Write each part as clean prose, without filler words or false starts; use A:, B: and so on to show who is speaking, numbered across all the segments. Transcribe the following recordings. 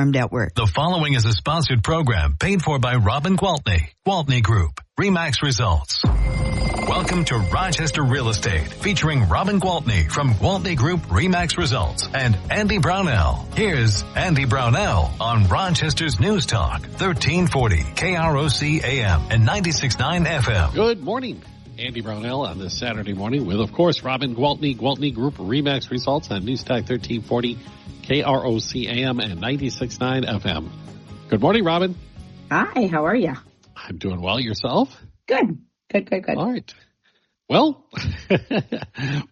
A: Network.
B: The following is a sponsored program paid for by Robin Gwaltney, Gwaltney Group, RE/MAX Results. Welcome to Rochester Real Estate, featuring Robin Gwaltney from Gwaltney Group-RE/MAX Results and Andy Brownell. Here's Andy Brownell on Rochester's News Talk, 1340 KROC AM and 96.9 FM.
C: Good morning. Andy Brownell on this Saturday morning with, of course, Robin Gwaltney, Gwaltney Group-RE/MAX Results on News Talk 1340 KROC AM and 96.9 FM. Good morning, Robin.
D: Hi, how are you?
C: I'm doing well. Yourself?
D: Good.
C: All right. Well,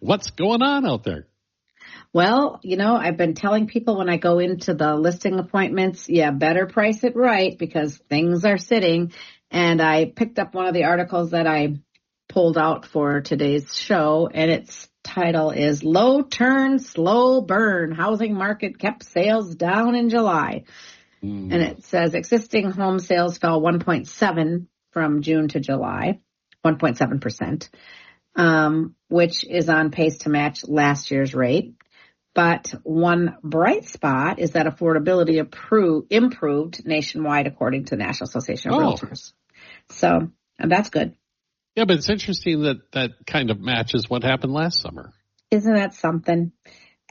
C: what's going on out there?
D: Well, I've been telling people when I go into the listing appointments, better price it right because things are sitting. And I picked up one of the articles that I pulled out for today's show, and its title is Low Turn, Slow Burn. Housing market kept sales down in July. And it says existing home sales fell 1.7 from June to July, 1.7%, which is on pace to match last year's rate. But one bright spot is that affordability improved nationwide, according to the National Association of Realtors. So that's good.
C: Yeah, but it's interesting that kind of matches what happened last summer.
D: Isn't that something?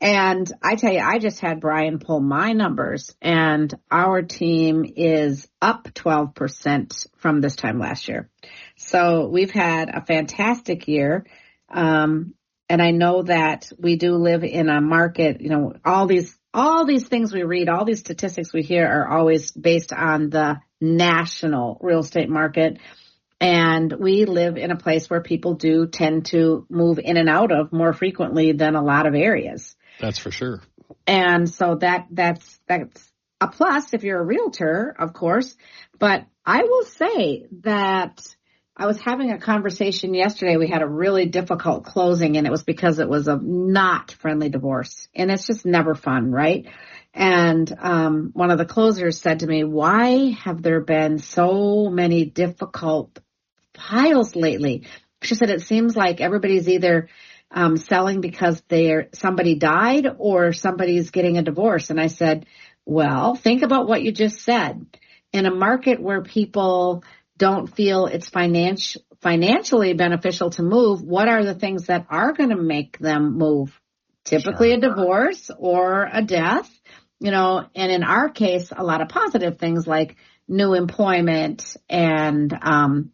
D: And I tell you, I just had Brian pull my numbers, and our team is up 12% from this time last year. So we've had a fantastic year. And I know that we do live in a market, all these things we read, all these statistics we hear are always based on the national real estate market. And we live in a place where people do tend to move in and out of more frequently than a lot of areas.
C: That's for sure.
D: And so that's a plus if you're a realtor, of course. But I will say that I was having a conversation yesterday. We had a really difficult closing, and it was because it was a not friendly divorce. And it's just never fun, right? And one of the closers said to me, why have there been so many difficult files lately? She said, it seems like everybody's either selling because somebody died or somebody's getting a divorce. And I said, well, think about what you just said. In a market where people don't feel it's financially beneficial to move, what are the things that are going to make them move? Typically a divorce or a death, and in our case, a lot of positive things like new employment. And, of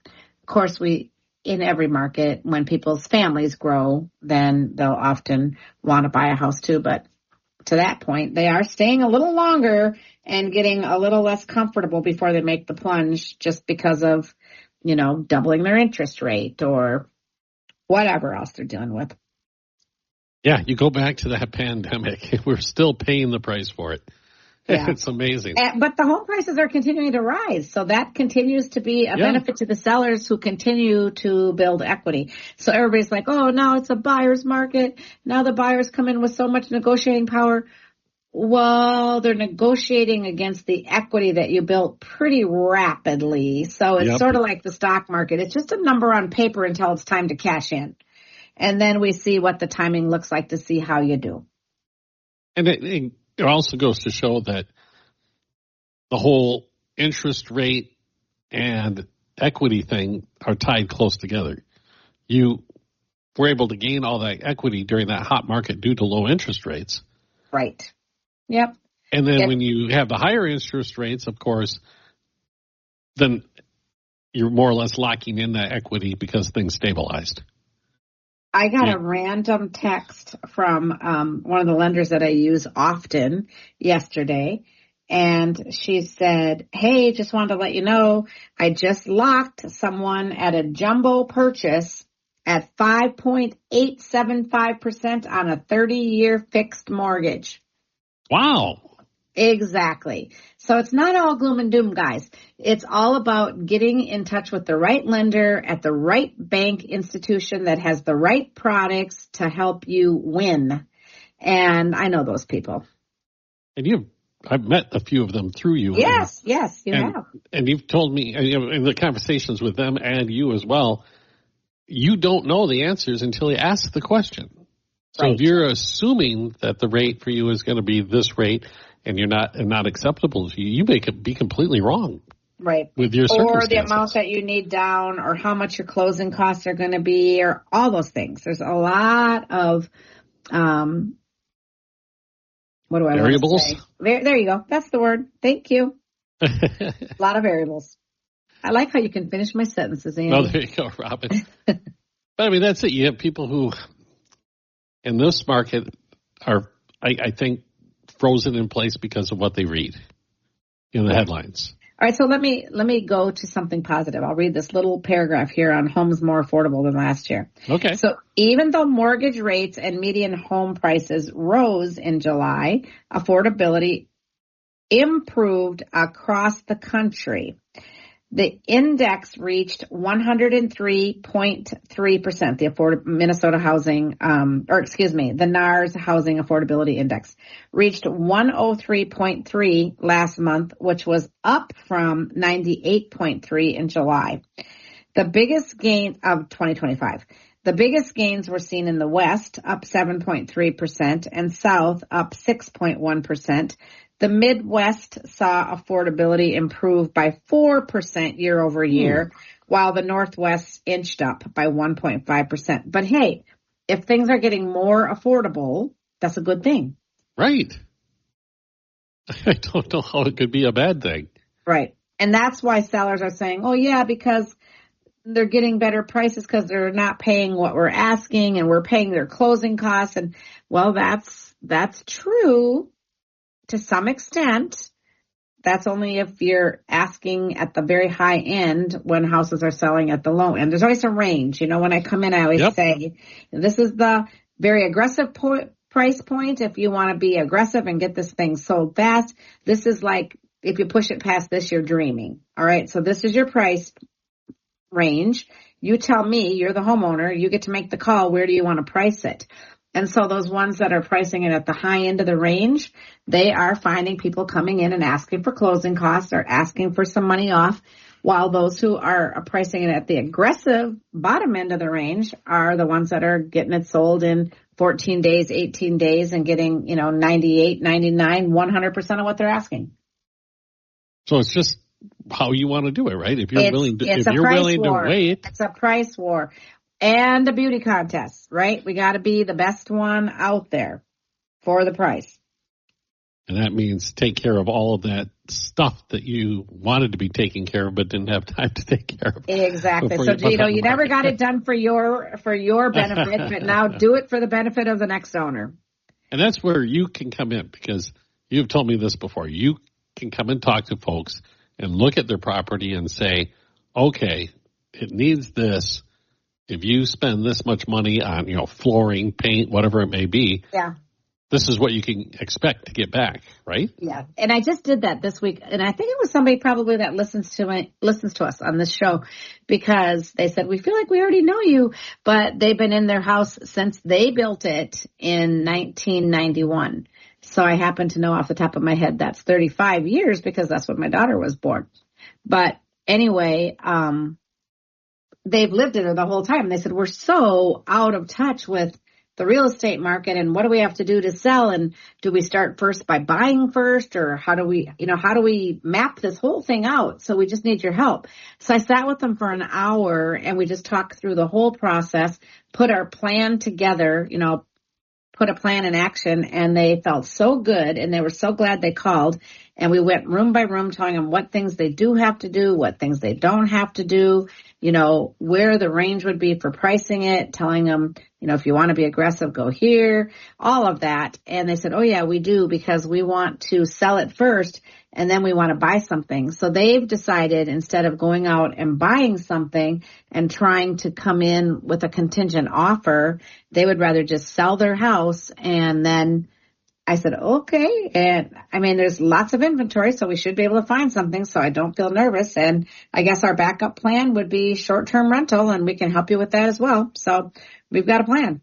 D: course, in every market, when people's families grow, then they'll often want to buy a house too. But to that point, they are staying a little longer and getting a little less comfortable before they make the plunge just because of, doubling their interest rate or whatever else they're dealing with.
C: Yeah, you go back to that pandemic. We're still paying the price for it. Yeah. It's amazing.
D: But the home prices are continuing to rise. So that continues to be a benefit to the sellers who continue to build equity. So everybody's like, oh, now it's a buyer's market. Now the buyers come in with so much negotiating power. Well, they're negotiating against the equity that you built pretty rapidly. So it's sort of like the stock market. It's just a number on paper until it's time to cash in. And then we see what the timing looks like to see how you do.
C: And it also goes to show that the whole interest rate and equity thing are tied close together. You were able to gain all that equity during that hot market due to low interest rates.
D: Right. Yep.
C: And then when you have the higher interest rates, of course, then you're more or less locking in that equity because things stabilized.
D: I got a random text from one of the lenders that I use often yesterday, and she said, hey, just wanted to let you know, I just locked someone at a jumbo purchase at 5.875% on a 30-year fixed mortgage.
C: Wow.
D: Exactly. So it's not all gloom and doom, guys. It's all about getting in touch with the right lender at the right bank institution that has the right products to help you win. And I know those people.
C: And I've met a few of them through you.
D: Yes, you have.
C: And you've told me in the conversations with them and you as well, you don't know the answers until you ask the question. So if you're assuming that the rate for you is going to be this rate and you're not acceptable to you, you may be completely wrong.
D: Right.
C: With your circumstances.
D: Or the amount that you need down, or how much your closing costs are going to be, or all those things. There's a lot of, what do I
C: variables?
D: want to say? There you go. That's the word. Thank you. A lot of variables. I like how you can finish my sentences, Andy.
C: Oh, there you go, Robin. But I mean, that's it. You have people who, in this market, are, I think, frozen in place because of what they read in the headlines.
D: All right, so let me go to something positive. I'll read this little paragraph here on homes more affordable than last year.
C: Okay.
D: So even though mortgage rates and median home prices rose in July, affordability improved across the country. The index reached 103.3%, the Minnesota Housing, the NARS Housing Affordability Index reached 103.3 last month, which was up from 98.3 in July. The biggest gain of 2025. The biggest gains were seen in the West, up 7.3%, and South, up 6.1%. The Midwest saw affordability improve by 4% year over year, while the Northwest inched up by 1.5%. But hey, if things are getting more affordable, that's a good thing.
C: Right. I don't know how it could be a bad thing.
D: Right. And that's why sellers are saying, oh yeah, because they're getting better prices because they're not paying what we're asking and we're paying their closing costs. And well, that's true. To some extent, that's only if you're asking at the very high end when houses are selling at the low end. There's always a range. You know, when I come in, I always say, this is the very aggressive price point. If you want to be aggressive and get this thing sold fast, this is like, if you push it past this, you're dreaming. All right. So this is your price range. You tell me, you're the homeowner, you get to make the call. Where do you want to price it? And so those ones that are pricing it at the high end of the range, they are finding people coming in and asking for closing costs or asking for some money off, while those who are pricing it at the aggressive bottom end of the range are the ones that are getting it sold in 14 days, 18 days, and getting, 98, 99, 100% of what they're asking.
C: So it's just how you want to do it, right? If you're willing to wait.
D: It's a price war. And a beauty contest, right? We got to be the best one out there for the price.
C: And that means take care of all of that stuff that you wanted to be taken care of but didn't have time to take care of.
D: Exactly. So, you never got it done for your benefit, but now do it for the benefit of the next owner.
C: And that's where you can come in, because you've told me this before. You can come and talk to folks and look at their property and say, okay, it needs this. If you spend this much money on, flooring, paint, whatever it may be, this is what you can expect to get back, right?
D: Yeah. And I just did that this week. And I think it was somebody probably that listens to us on this show, because they said, we feel like we already know you, but they've been in their house since they built it in 1991. So I happen to know off the top of my head that's 35 years, because that's when my daughter was born. But anyway, they've lived in it the whole time. They said, we're so out of touch with the real estate market, and what do we have to do to sell? And do we start first by buying first, or how do we map this whole thing out? So we just need your help. So I sat with them for an hour and we just talked through the whole process, put our plan together, put a plan in action, and they felt so good and they were so glad they called. And we went room by room telling them what things they do have to do, what things they don't have to do, where the range would be for pricing it, telling them, if you want to be aggressive, go here, all of that. And they said, oh yeah, we do, because we want to sell it first and then we want to buy something. So they've decided, instead of going out and buying something and trying to come in with a contingent offer, they would rather just sell their house. And then I said, okay. And I mean, there's lots of inventory, so we should be able to find something, so I don't feel nervous. And I guess our backup plan would be short-term rental, and we can help you with that as well. So we've got a plan.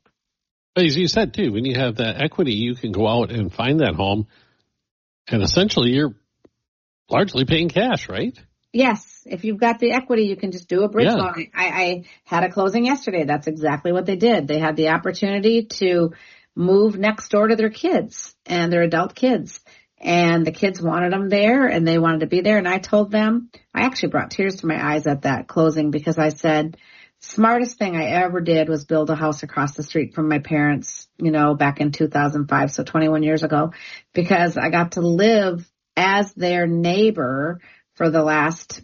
C: As you said, too, when you have that equity, you can go out and find that home, and essentially you're largely paying cash, right?
D: Yes. If you've got the equity, you can just do a bridge loan. I had a closing yesterday. That's exactly what they did. They had the opportunity to move next door to their kids and their adult kids. and the kids wanted them there, and they wanted to be there. And I told them, I actually brought tears to my eyes at that closing, because I said, smartest thing I ever did was build a house across the street from my parents, back in 2005, so 21 years ago, because I got to live as their neighbor for the last,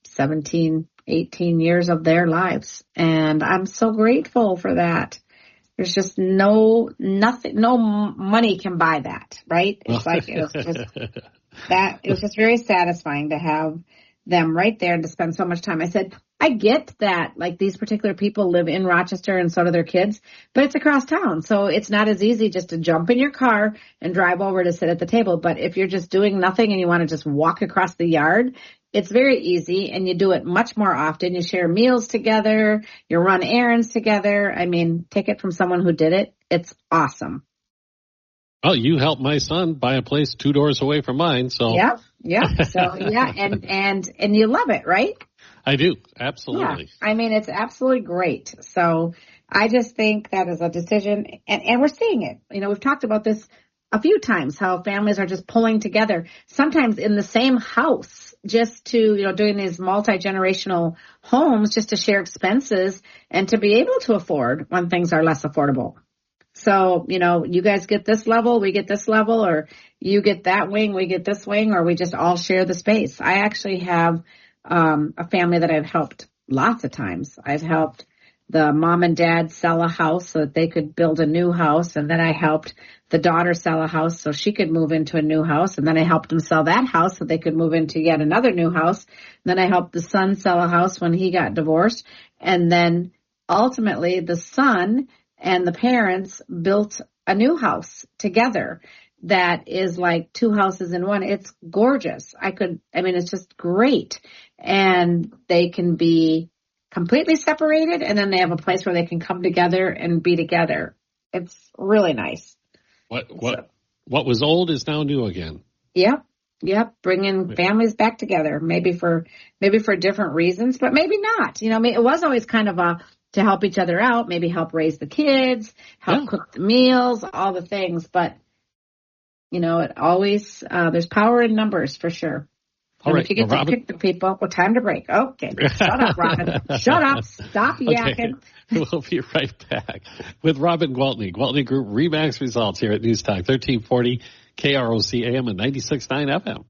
D: 17, 18 years of their lives. And I'm so grateful for that. There's just no money can buy that, right? It's like, it was just very satisfying to have them right there and to spend so much time. I said, I get that, like, these particular people live in Rochester and so do their kids, but it's across town. So it's not as easy just to jump in your car and drive over to sit at the table. But if you're just doing nothing and you want to just walk across the yard, it's very easy, and you do it much more often. You share meals together, you run errands together. I mean, take it from someone who did it. It's awesome.
C: Oh, you helped my son buy a place 2 doors away from mine. So
D: yeah. So yeah, and you love it, right?
C: I do. Absolutely.
D: Yeah. I mean, it's absolutely great. So I just think that is a decision, and we're seeing it. We've talked about this a few times, how families are just pulling together, sometimes in the same house, just to, doing these multi-generational homes just to share expenses and to be able to afford when things are less affordable. So, you guys get this level, we get this level, or you get that wing, we get this wing, or we just all share the space. I actually have a family that I've helped lots of times. I've helped the mom and dad sell a house so that they could build a new house. And then I helped the daughter sell a house so she could move into a new house. And then I helped them sell that house so they could move into yet another new house. And then I helped the son sell a house when he got divorced. And then ultimately the son and the parents built a new house together that is like two houses in one. It's gorgeous. It's just great. And they can be completely separated, and then they have a place where they can come together and be together. It's really nice.
C: What was old is now new again.
D: Yep. Bringing families back together, maybe for different reasons, but maybe not. It was always kind of to help each other out, maybe help raise the kids, help cook the meals, all the things. But it always there's power in numbers for sure.
C: All right.
D: If you get to pick the people, time to break. Okay. Shut up, Robin. Shut up. Stop yakking.
C: We'll be right back with Robin Gwaltney, Gwaltney Group RE/MAX results here at News Talk 1340 KROC AM and 96.9 FM.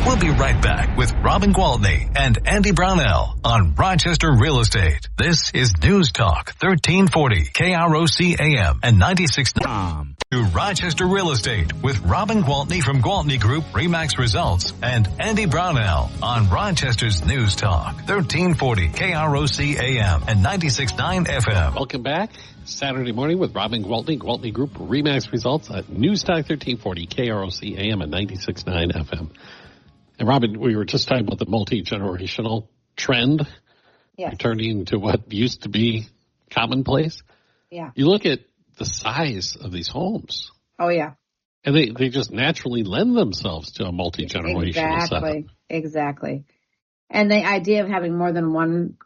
B: We'll be right back with Robin Gwaltney and Andy Brownell on Rochester Real Estate. This is News Talk 1340 KROC AM and 96.9. To Rochester Real Estate with Robin Gwaltney from Gwaltney Group-RE/MAX Results and Andy Brownell on Rochester's News Talk 1340 KROC AM and 96.9 FM.
C: Welcome back. Saturday morning with Robin Gwaltney, Gwaltney Group-RE/MAX Results at News Talk 1340 KROC AM and 96.9 FM. And Robin, we were just talking about the multi-generational trend, returning to what used to be commonplace.
D: Yeah.
C: You look at the size of these homes.
D: Oh, yeah.
C: And they just naturally lend themselves to a multi-generational setup.
D: Exactly. And the idea of having more than one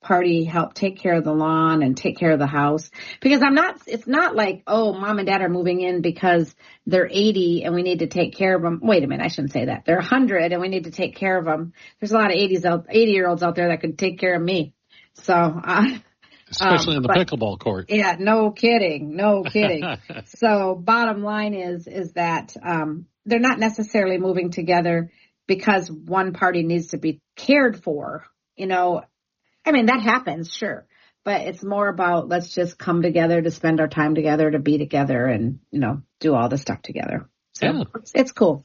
D: party help take care of the lawn and take care of the house. Because it's not like, oh, mom and dad are moving in because they're 80 and we need to take care of them. Wait a minute, I shouldn't say that. They're 100 and we need to take care of them. There's a lot of 80-year-olds out there that could take care of me. So,
C: especially in the pickleball court.
D: Yeah, no kidding. So bottom line is that they're not necessarily moving together because one party needs to be cared for. That happens, sure. But it's more about let's just come together to spend our time together, to be together and, do all the stuff together. So it's cool.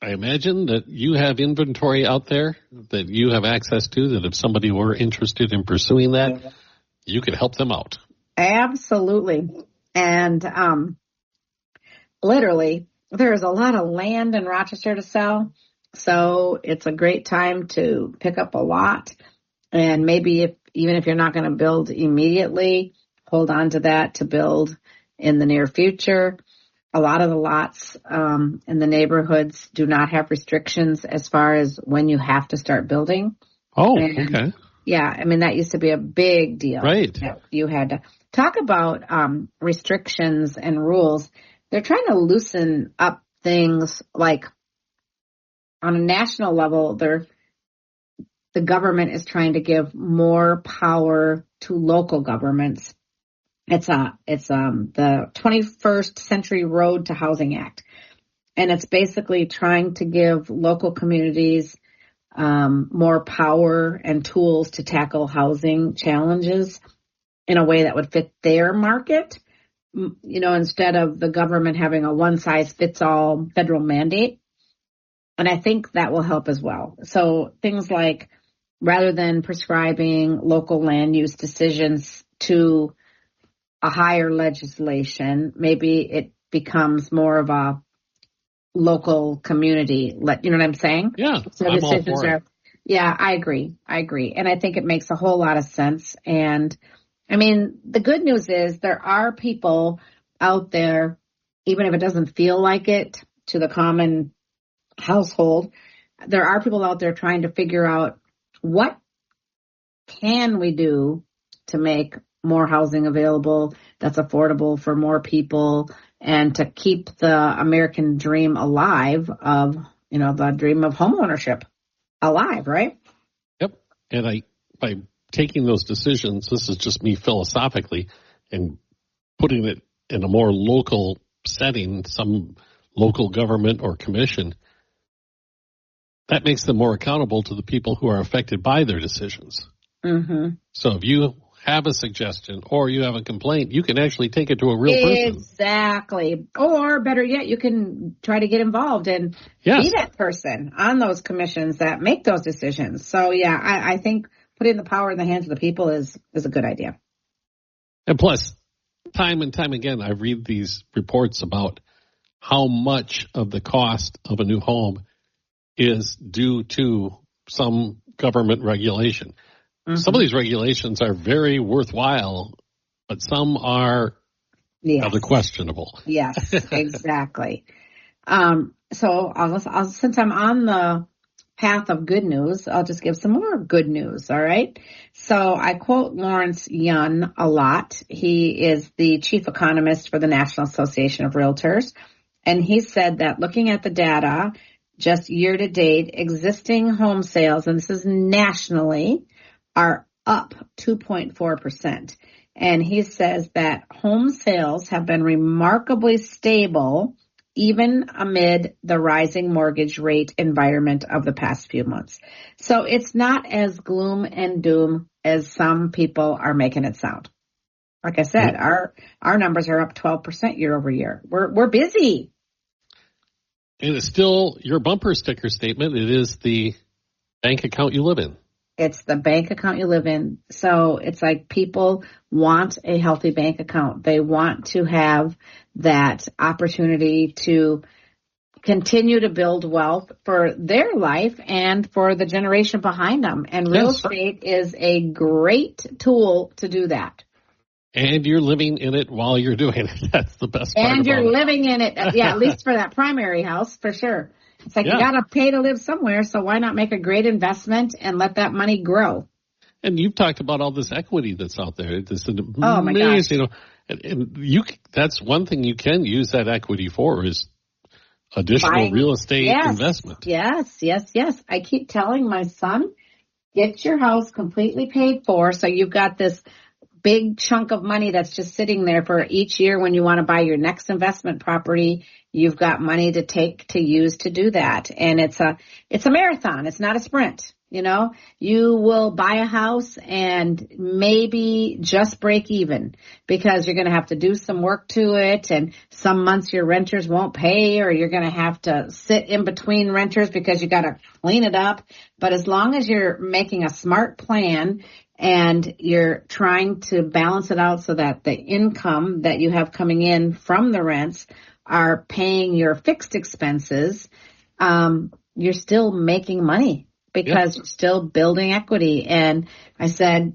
C: I imagine that you have inventory out there that you have access to, that if somebody were interested in pursuing that, you could help them out.
D: Absolutely. And literally, there's a lot of land in Rochester to sell. So it's a great time to pick up a lot. And maybe even if you're not going to build immediately, hold on to that to build in the near future. A lot of the lots in the neighborhoods do not have restrictions as far as when you have to start building.
C: Oh, okay.
D: Yeah, that used to be a big deal.
C: Right.
D: You had to talk about restrictions and rules. They're trying to loosen up things like on a national level, the government is trying to give more power to local governments. It's the 21st Century Road to Housing Act. And it's basically trying to give local communities more power and tools to tackle housing challenges in a way that would fit their market, instead of the government having a one-size-fits-all federal mandate. And I think that will help as well. So things like, rather than prescribing local land use decisions to a higher legislation, maybe it becomes more of a local community. You know what I'm saying?
C: Yeah,
D: so
C: I'm
D: decisions
C: all for it.
D: Yeah, I agree. And I think it makes a whole lot of sense. And I mean, the good news is there are people out there, even if it doesn't feel like it to the common household, there are people out there trying to figure out what can we do to make more housing available that's affordable for more people and to keep the American dream alive of, the dream of homeownership alive, right?
C: Yep. And by taking those decisions, this is just me philosophically, and putting it in a more local setting, some local government or commission, that makes them more accountable to the people who are affected by their decisions.
D: Mm-hmm.
C: So if you have a suggestion or you have a complaint, you can actually take it to a real person.
D: Exactly. Or better yet, you can try to get involved and be that person on those commissions that make those decisions. So, yeah, I think putting the power in the hands of the people is a good idea.
C: And plus, time and time again, I read these reports about how much of the cost of a new home is due to some government regulation. Mm-hmm. Some of these regulations are very worthwhile, but some are rather questionable.
D: Yes, exactly. So since I'm on the path of good news, I'll just give some more good news, all right? So I quote Lawrence Yun a lot. He is the chief economist for the National Association of Realtors, and he said that looking at the data, just year to date, existing home sales, and this is nationally, are up 2.4%. And he says that home sales have been remarkably stable even amid the rising mortgage rate environment of the past few months. So it's not as gloom and doom as some people are making it sound. Like I said, our numbers are up 12% year over year. We're busy.
C: And it's still your bumper sticker statement. It is the bank account you live in.
D: It's the bank account you live in. So it's like people want a healthy bank account. They want to have that opportunity to continue to build wealth for their life and for the generation behind them. And real estate is a great tool to do that.
C: And you're living in it while you're doing it. That's the best part.
D: And you're living in it. Yeah, at least for that primary house, for sure. It's like you got to pay to live somewhere, so why not make a great investment and let that money grow?
C: And you've talked about all this equity that's out there. This is
D: my gosh.
C: And that's one thing you can use that equity for is additional real estate investment.
D: Yes. I keep telling my son, get your house completely paid for, so you've got this big chunk of money that's just sitting there for each year when you want to buy your next investment property. You've got money to use to do that. And it's a marathon. It's not a sprint. You will buy a house and maybe just break even because you're going to have to do some work to it. And some months your renters won't pay, or you're going to have to sit in between renters because you got to clean it up. But as long as you're making a smart plan and you're trying to balance it out so that the income that you have coming in from the rents are paying your fixed expenses, you're still making money because you're still building equity. And I said,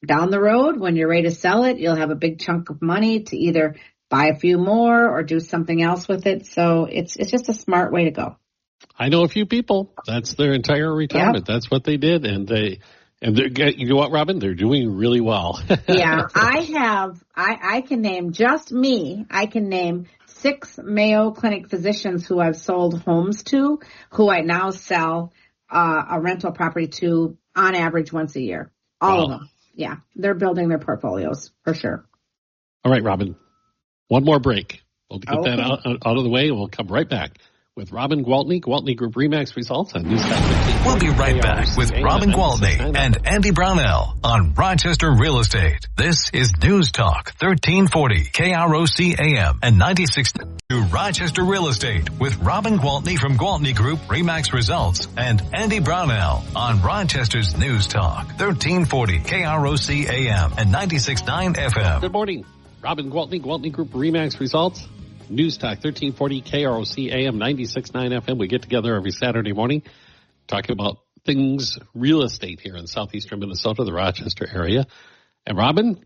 D: down the road, when you're ready to sell it, you'll have a big chunk of money to either buy a few more or do something else with it. So it's just a smart way to go.
C: I know a few people. That's their entire retirement. That's what they did. And you know what, Robin? They're doing really well.
D: Yeah, I can name just me. I can name 6 Mayo Clinic physicians who I've sold homes to, who I now sell a rental property to on average once a year. All of them. Yeah, they're building their portfolios for sure.
C: All right, Robin, one more break. We'll get that out of the way, and we'll come right back with Robin Gwaltney, Gwaltney Group RE/MAX results on News Talk 15.
B: We'll be right back with Robin Gwaltney and Andy Brownell on Rochester Real Estate. This is News Talk 1340 KROC AM and 96 to Rochester Real Estate with Robin Gwaltney from Gwaltney Group RE/MAX results and Andy Brownell on Rochester's News Talk 1340 KROC AM and 96.9 FM.
C: Good morning. Robin Gwaltney, Gwaltney Group RE/MAX results. News Talk 1340 KROC AM 96.9 FM. We get together every Saturday morning talking about things real estate here in southeastern Minnesota, the Rochester area. And Robin,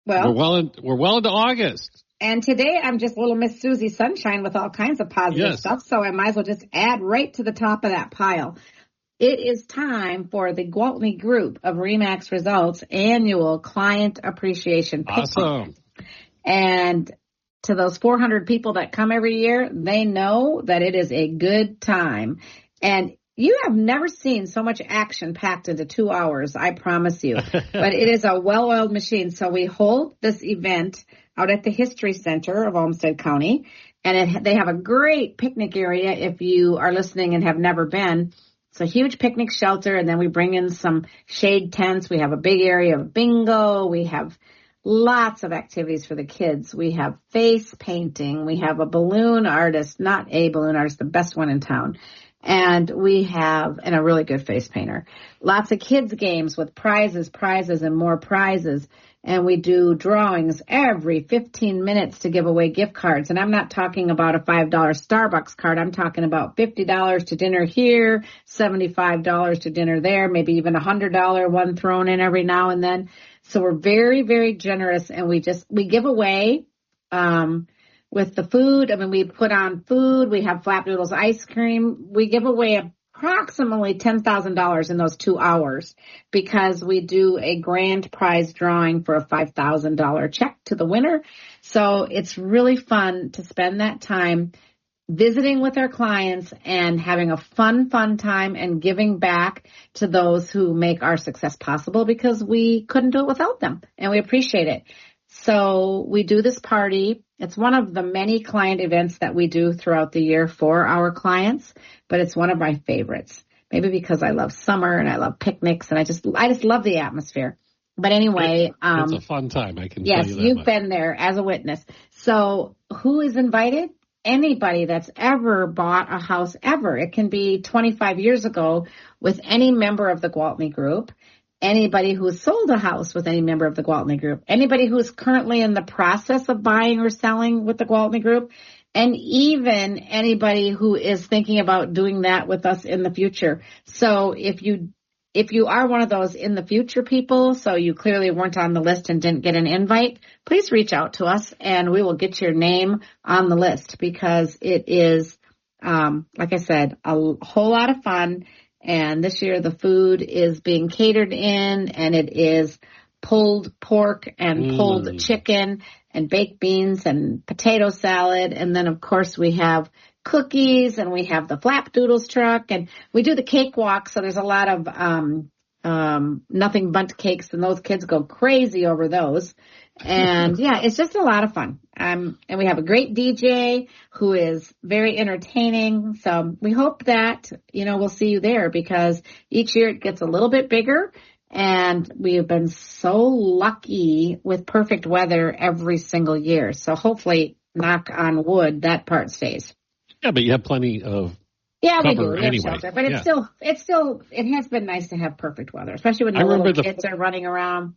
C: we're well into August.
D: And today I'm just little Miss Susie Sunshine with all kinds of positive stuff, so I might as well just add right to the top of that pile. It is time for the Gwaltney Group of RE/MAX Results annual client appreciation picnic.
C: Awesome.
D: And to those 400 people that come every year, they know that it is a good time. And you have never seen so much action packed into 2 hours, I promise you. But it is a well-oiled machine. So we hold this event out at the History Center of Olmsted County. And they have a great picnic area if you are listening and have never been. It's a huge picnic shelter, and then we bring in some shade tents. We have a big area of bingo. We have lots of activities for the kids. We have face painting. We have a balloon artist, not a balloon artist, the best one in town. And we have, and a really good face painter. Lots of kids games with prizes, and more prizes. And we do drawings every 15 minutes to give away gift cards. And I'm not talking about a $5 Starbucks card. I'm talking about $50 to dinner here, $75 to dinner there, maybe even a $100 one thrown in every now and then. So we're very, very generous, and we give away, with the food. I mean, we put on food. We have Flapdoodles ice cream. We give away approximately $10,000 in those 2 hours because we do a grand prize drawing for a $5,000 check to the winner. So it's really fun to spend that time visiting with our clients and having a fun time and giving back to those who make our success possible because we couldn't do it without them, and we appreciate it. So we do this party. It's one of the many client events that we do throughout the year for our clients, but it's one of my favorites. Maybe because I love summer and I love picnics, and I just love the atmosphere. But anyway,
C: it's a fun time. I can tell you that.
D: Yes, you've been there as a witness. So who is invited? Anybody that's ever bought a house ever. It can be 25 years ago with any member of the Gwaltney Group, anybody who's sold a house with any member of the Gwaltney Group, anybody who's currently in the process of buying or selling with the Gwaltney Group, and even anybody who is thinking about doing that with us in the future. So if you are one of those in the future people, so you clearly weren't on the list and didn't get an invite, please reach out to us and we will get your name on the list because it is, like I said, a whole lot of fun. And this year the food is being catered in, and it is pulled pork and pulled chicken and baked beans and potato salad. And then, of course, we have cookies, and we have the Flapdoodles truck, and we do the cake walk. So there's a lot of nothing but cakes, and those kids go crazy over those. And yeah, it's just a lot of fun. And we have a great DJ who is very entertaining. So we hope that, we'll see you there because each year it gets a little bit bigger. And we have been so lucky with perfect weather every single year. So hopefully, knock on wood, that part stays.
C: Yeah, but you have plenty of
D: we do.
C: Anyway.
D: Shelter, but it has been nice to have perfect weather, especially when the little kids are running around.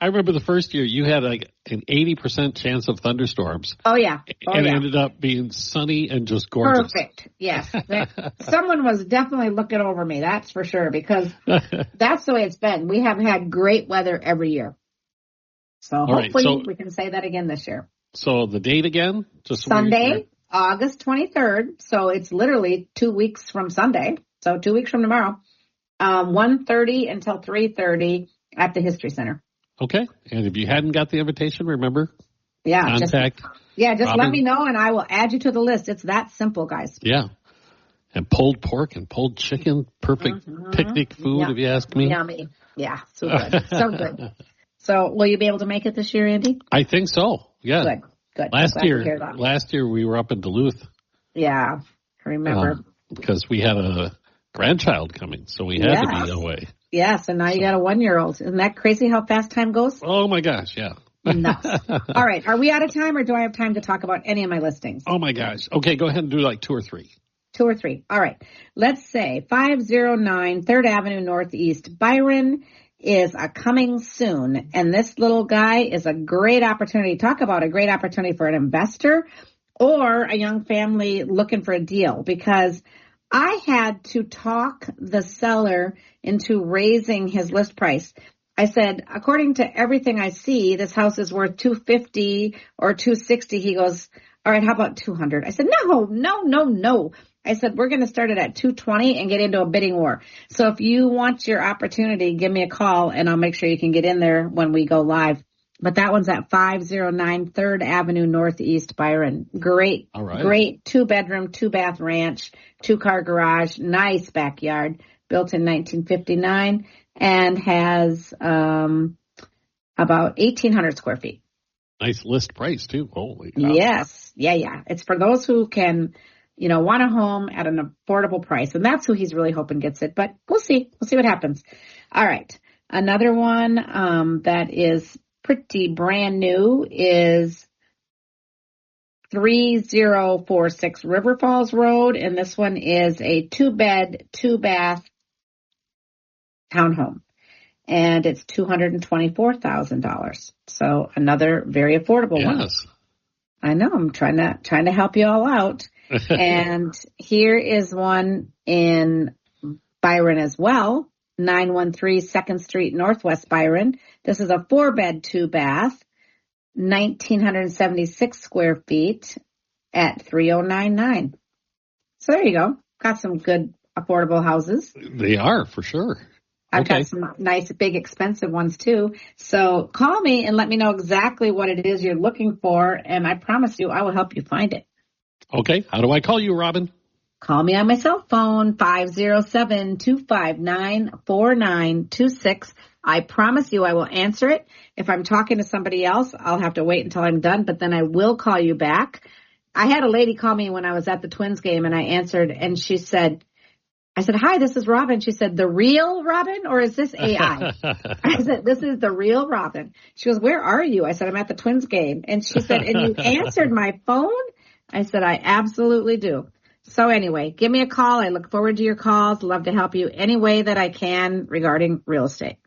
C: I remember the first year you had like an 80% chance of thunderstorms.
D: Oh, yeah.
C: And it ended up being sunny and just gorgeous.
D: Perfect. Yes. Someone was definitely looking over me, that's for sure, because that's the way it's been. We have had great weather every year. So hopefully we can say that again this year.
C: So the date again? Just
D: Sunday, August 23rd. So it's literally 2 weeks from Sunday. So 2 weeks from tomorrow. 1:30 until 3:30 at the History Center.
C: Okay. And if you hadn't got the invitation, remember,
D: Yeah.
C: contact.
D: Just
C: Robin.
D: let me know and I will add you to the list. It's that simple, guys.
C: Yeah. And pulled pork and pulled chicken, perfect picnic food, if you ask me.
D: Yummy. Yeah, so good. So good. So will you be able to make it this year, Andy?
C: I think so. Yeah.
D: Good.
C: Last year we were up in Duluth.
D: Yeah, I remember.
C: Because we had a grandchild coming, so we had to be away.
D: Yes, and now you got a 1-year-old. Isn't that crazy how fast time goes?
C: Oh, my gosh, yeah.
D: Nuts. All right, are we out of time, or do I have time to talk about any of my listings?
C: Oh, my gosh. Okay, go ahead and do like 2 or 3.
D: 2 or 3. All right. Let's say 509 3rd Avenue Northeast. Byron is a coming soon, and this little guy is a great opportunity. Talk about a great opportunity for an investor or a young family looking for a deal, because I had to talk the seller into raising his list price. I said, according to everything I see, this house is worth $250 or $260. He goes, all right, how about $200? I said, no. I said, we're going to start it at $220 and get into a bidding war. So if you want your opportunity, give me a call and I'll make sure you can get in there when we go live. But that one's at 509 3rd Avenue Northeast, Byron. Great,
C: all right.
D: Great 2-bedroom, 2-bath ranch, 2-car garage, nice backyard, built in 1959 and has about 1,800 square feet.
C: Nice list price, too. Holy cow.
D: Yes. Yeah. It's for those who can, want a home at an affordable price. And that's who he's really hoping gets it. But we'll see. We'll see what happens. All right. Another one that is pretty brand new is 3046 River Falls Road. And this one is a 2-bed, 2-bath townhome. And it's $224,000. So another very affordable one.
C: Yes.
D: I know. I'm trying to help you all out. And here is one in Byron as well. 913 2nd Street, Northwest Byron. This is a 4-bed, 2-bath, 1,976 square feet at $3,099. So there you go. Got some good affordable houses.
C: They are, for sure.
D: I've got some nice, big, expensive ones, too. So call me and let me know exactly what it is you're looking for, and I promise you I will help you find it.
C: Okay. How do I call you, Robin?
D: Call me on my cell phone, 507-259-4926. I promise you I will answer it. If I'm talking to somebody else, I'll have to wait until I'm done, but then I will call you back. I had a lady call me when I was at the Twins game, and I answered, and she said, I said, hi, this is Robin. She said, the real Robin, or is this AI? I said, this is the real Robin. She goes, where are you? I said, I'm at the Twins game. And she said, and you answered my phone? I said, I absolutely do. So anyway, give me a call. I look forward to your calls. Love to help you any way that I can regarding real estate.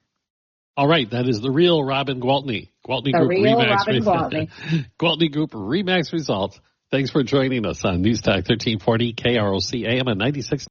C: All right. That is the real Robin Gwaltney. Gwaltney Group Remax
D: Gwaltney.
C: Gwaltney Group Remax Results. Thanks for joining us on News Talk 1340 KROC AM at 96.